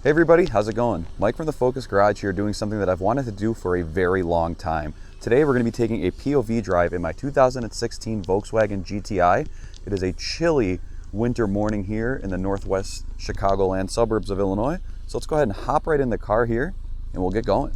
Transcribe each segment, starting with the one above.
Hey everybody, how's it going? Mike from the Focus Garage here doing something that I've wanted to do for a very long time. Today we're going to be taking a POV drive in my 2016 Volkswagen GTI. It is a chilly winter morning here in the northwest Chicagoland suburbs of Illinois. So let's go ahead and hop right in the car here and we'll get going.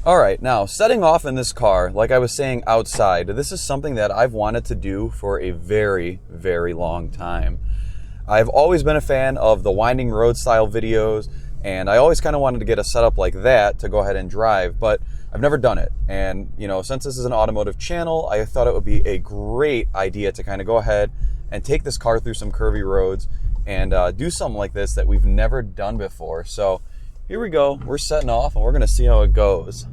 All right, now setting off in this car, like I was saying outside, this is something that I've wanted to do for a very, very long time. I've always been a fan of the winding road style videos, and I always kind of wanted to get a setup like that to go ahead and drive, but I've never done it. And, you know, since this is an automotive channel, I thought it would be a great idea to kind of go ahead and take this car through some curvy roads and do something like this that we've never done before. So here we go. We're setting off and we're going to see how it goes.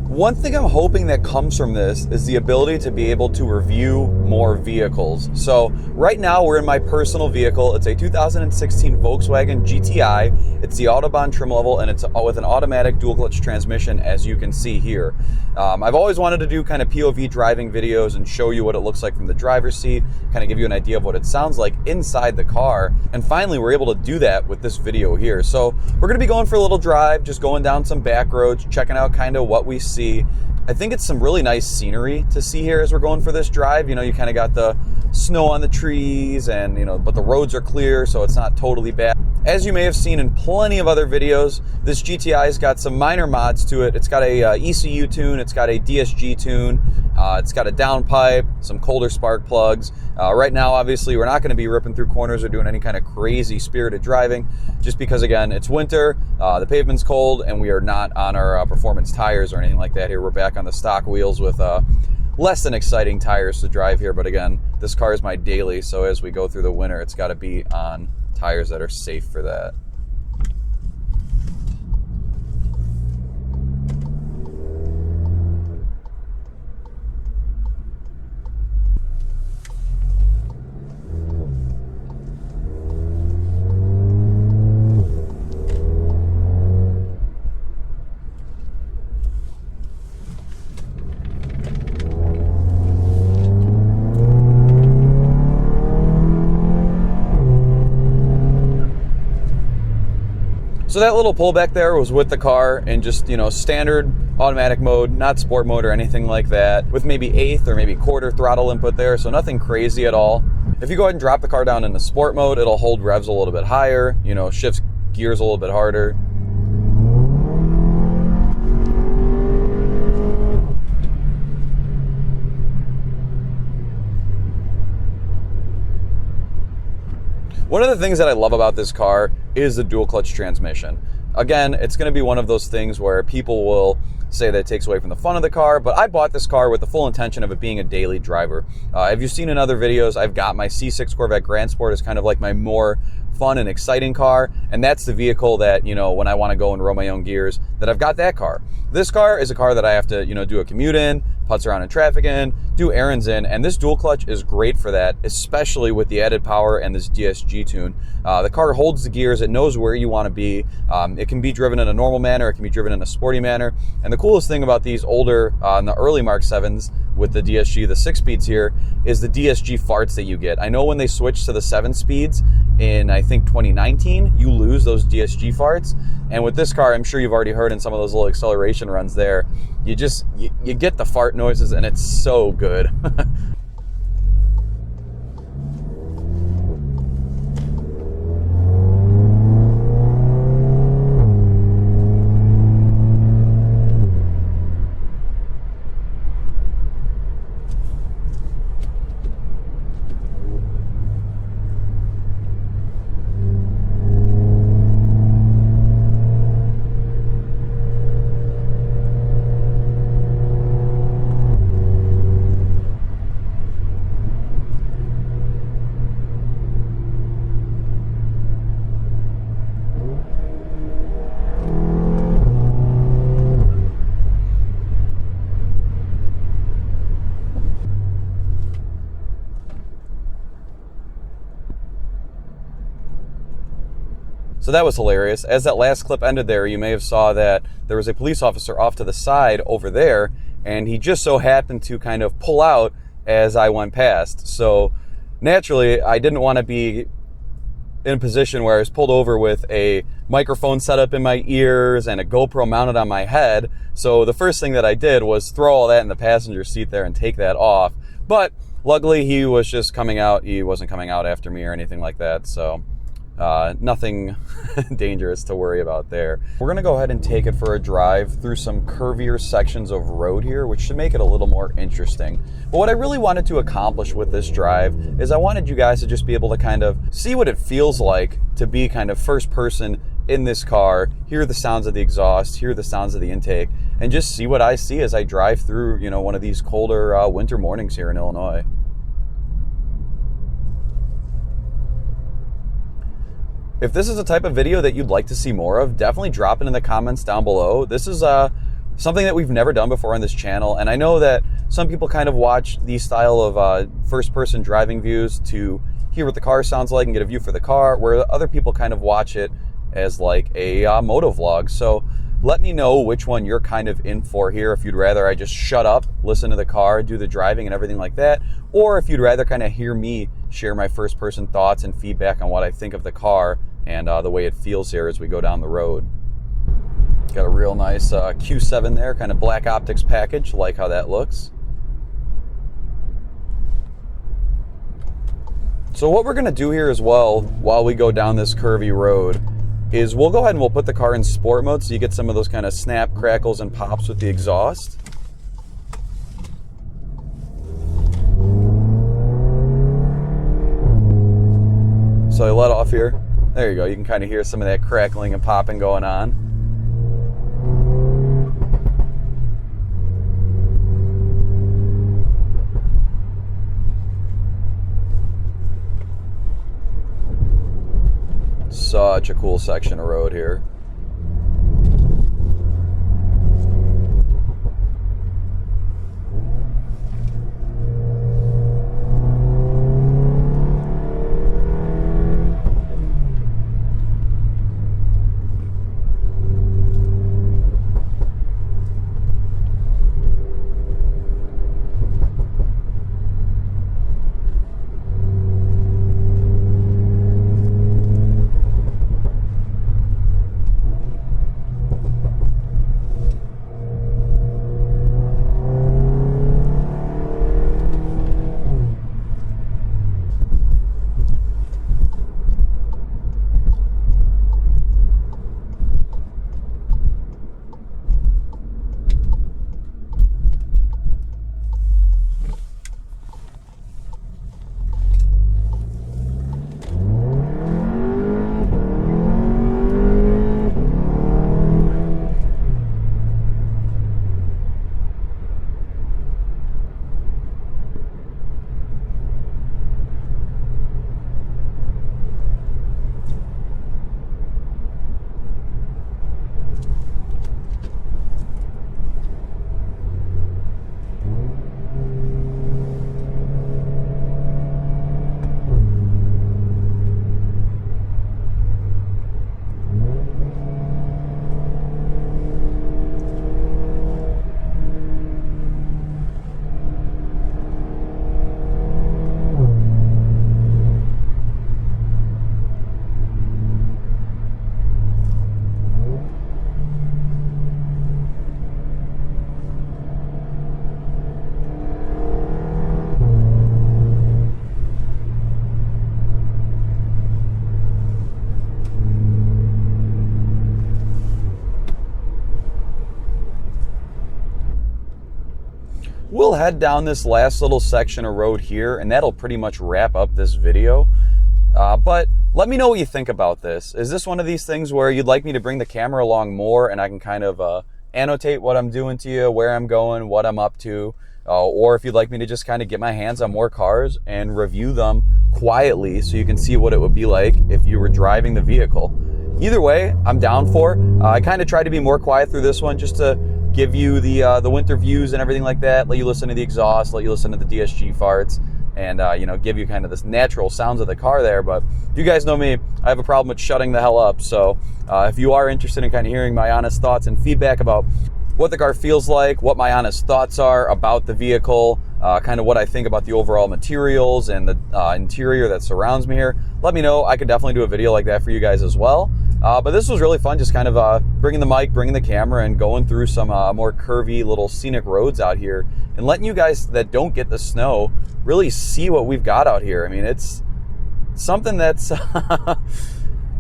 One thing I'm hoping that comes from this is the ability to be able to review more vehicles. So right now we're in my personal vehicle. It's a 2016 Volkswagen GTI. It's the Autobahn trim level and it's with an automatic dual clutch transmission, as you can see here. I've always wanted to do kind of POV driving videos and show you what it looks like from the driver's seat, kind of give you an idea of what it sounds like inside the car. And finally, we're able to do that with this video here. So we're gonna be going for a little drive, just going down some back roads, checking out kind of what we see. I think it's some really nice scenery to see here as we're going for this drive. You know, you kind of got the snow on the trees and, you know, but the roads are clear, so it's not totally bad. As you may have seen in plenty of other videos, this GTI's got some minor mods to it. It's got a ECU tune, it's got a DSG tune, it's got a downpipe, some colder spark plugs. Right now, obviously, we're not going to be ripping through corners or doing any kind of crazy spirited driving, just because, again, it's winter, the pavement's cold, and we are not on our performance tires or anything like that here. We're back on the stock wheels with less than exciting tires to drive here. But again, this car is my daily, so as we go through the winter, it's got to be on tires that are safe for that. So that little pullback there was with the car in just, you know, standard automatic mode, not sport mode or anything like that, with maybe eighth or maybe quarter throttle input there, so nothing crazy at all. If you go ahead and drop the car down into sport mode, it'll hold revs a little bit higher, you know, shifts gears a little bit harder. One of the things that I love about this car is the dual clutch transmission. Again, it's going to be one of those things where people will say that it takes away from the fun of the car, but I bought this car with the full intention of it being a daily driver. If you've seen in other videos, I've got my C6 Corvette Grand Sport as kind of like my more fun and exciting car, and that's the vehicle that, you know, when I want to go and roll my own gears, that I've got that car. This car is a car that I have to, you know, do a commute in, putz around in traffic in, do errands in, and this dual clutch is great for that, especially with the added power and this DSG tune. The car holds the gears, it knows where you want to be. It can be driven in a normal manner, it can be driven in a sporty manner, and the coolest thing about these older, in the early Mark 7s with the DSG, the 6-speeds here, is the DSG farts that you get. I know when they switched to the 7 speeds in, I think, 2019, you lose those DSG farts, and with this car, I'm sure you've already heard in some of those little acceleration runs there, you get the fart noises, and it's so good. So that was hilarious. As that last clip ended there, you may have saw that there was a police officer off to the side over there, and he just so happened to kind of pull out as I went past. So naturally, I didn't want to be in a position where I was pulled over with a microphone set up in my ears and a GoPro mounted on my head. So the first thing that I did was throw all that in the passenger seat there and take that off. But luckily, he was just coming out. He wasn't coming out after me or anything like that. So nothing dangerous to worry about there. We're going to go ahead and take it for a drive through some curvier sections of road here, which should make it a little more interesting. But what I really wanted to accomplish with this drive is I wanted you guys to just be able to kind of see what it feels like to be kind of first person in this car, hear the sounds of the exhaust, hear the sounds of the intake, and just see what I see as I drive through, you know, one of these colder winter mornings here in Illinois. If this is the type of video that you'd like to see more of, definitely drop it in the comments down below. This is something that we've never done before on this channel, and I know that some people kind of watch these style of first-person driving views to hear what the car sounds like and get a view for the car, where other people kind of watch it as like a moto vlog. So let me know which one you're kind of in for here, if you'd rather I just shut up, listen to the car, do the driving and everything like that, or if you'd rather kind of hear me share my first-person thoughts and feedback on what I think of the car and the way it feels here as we go down the road. Got a real nice Q7 there, kind of black optics package. Like how that looks. So what we're going to do here as well, while we go down this curvy road, is we'll go ahead and we'll put the car in sport mode so you get some of those kind of snap, crackles, and pops with the exhaust. So I let off here. There you go. You can kind of hear some of that crackling and popping going on. Such a cool section of road here. We'll head down this last little section of road here, and that'll pretty much wrap up this video. But let me know what you think about this. Is this one of these things where you'd like me to bring the camera along more and I can kind of annotate what I'm doing to you, where I'm going, what I'm up to, or if you'd like me to just kind of get my hands on more cars and review them quietly so you can see what it would be like if you were driving the vehicle. Either way, I'm down for. I kind of tried to be more quiet through this one just to give you the winter views and everything like that, let you listen to the exhaust, let you listen to the DSG farts, and give you kind of this natural sounds of the car there. But you guys know me, I have a problem with shutting the hell up. So if you are interested in kind of hearing my honest thoughts and feedback about what the car feels like, what my honest thoughts are about the vehicle, kind of what I think about the overall materials and the interior that surrounds me here, let me know. I could definitely do a video like that for you guys as well. But this was really fun, just kind of bringing the mic, bringing the camera, and going through some more curvy little scenic roads out here, and letting you guys that don't get the snow really see what we've got out here. I mean, it's something that's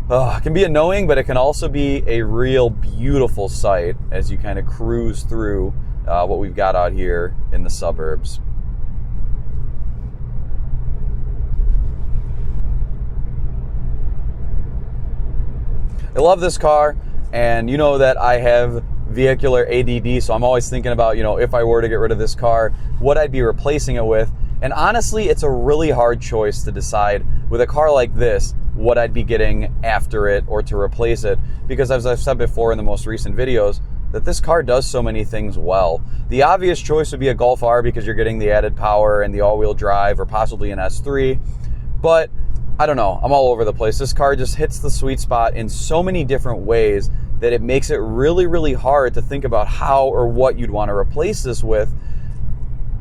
can be annoying, but it can also be a real beautiful sight as you kind of cruise through what we've got out here in the suburbs. I love this car, and you know that I have vehicular ADD, so I'm always thinking about, if I were to get rid of this car, what I'd be replacing it with. And honestly, it's a really hard choice to decide with a car like this what I'd be getting after it or to replace it, because as I've said before in the most recent videos, that this car does so many things well. The obvious choice would be a Golf R because you're getting the added power and the all-wheel drive, or possibly an S3, but I don't know, I'm all over the place. This car just hits the sweet spot in so many different ways that it makes it really, really hard to think about how or what you'd want to replace this with,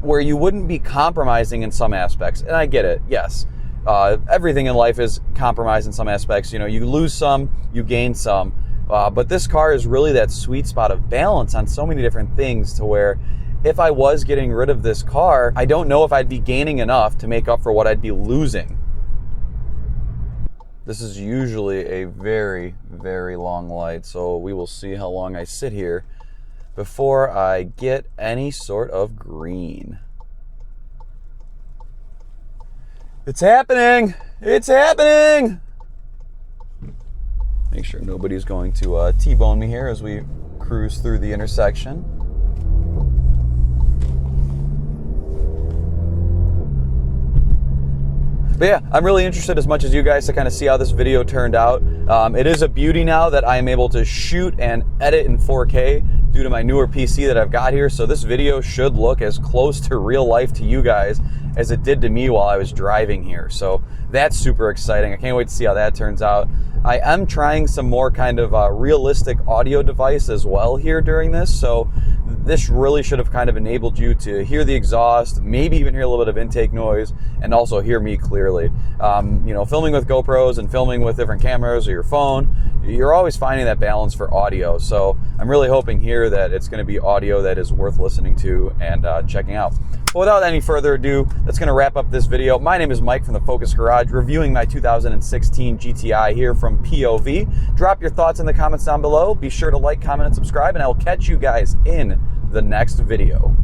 where you wouldn't be compromising in some aspects. And I get it, yes. Everything in life is compromised in some aspects. You lose some, you gain some. But this car is really that sweet spot of balance on so many different things, to where if I was getting rid of this car, I don't know if I'd be gaining enough to make up for what I'd be losing. This is usually a very, very long light, so we will see how long I sit here before I get any sort of green. It's happening! It's happening! Make sure nobody's going to T-bone me here as we cruise through the intersection. But yeah, I'm really interested as much as you guys to kind of see how this video turned out. It is a beauty now that I am able to shoot and edit in 4K due to my newer PC that I've got here. So this video should look as close to real life to you guys as it did to me while I was driving here. So that's super exciting. I can't wait to see how that turns out. I am trying some more kind of realistic audio device as well here during this. So this really should have kind of enabled you to hear the exhaust, maybe even hear a little bit of intake noise, and also hear me clearly. Filming with GoPros and filming with different cameras or your phone, you're always finding that balance for audio. So I'm really hoping here that it's going to be audio that is worth listening to and checking out. But without any further ado, that's going to wrap up this video. My name is Mike from the Focus Garage, reviewing my 2016 GTI here from POV. Drop your thoughts in the comments down below. Be sure to like, comment, and subscribe, and I will catch you guys in the next video.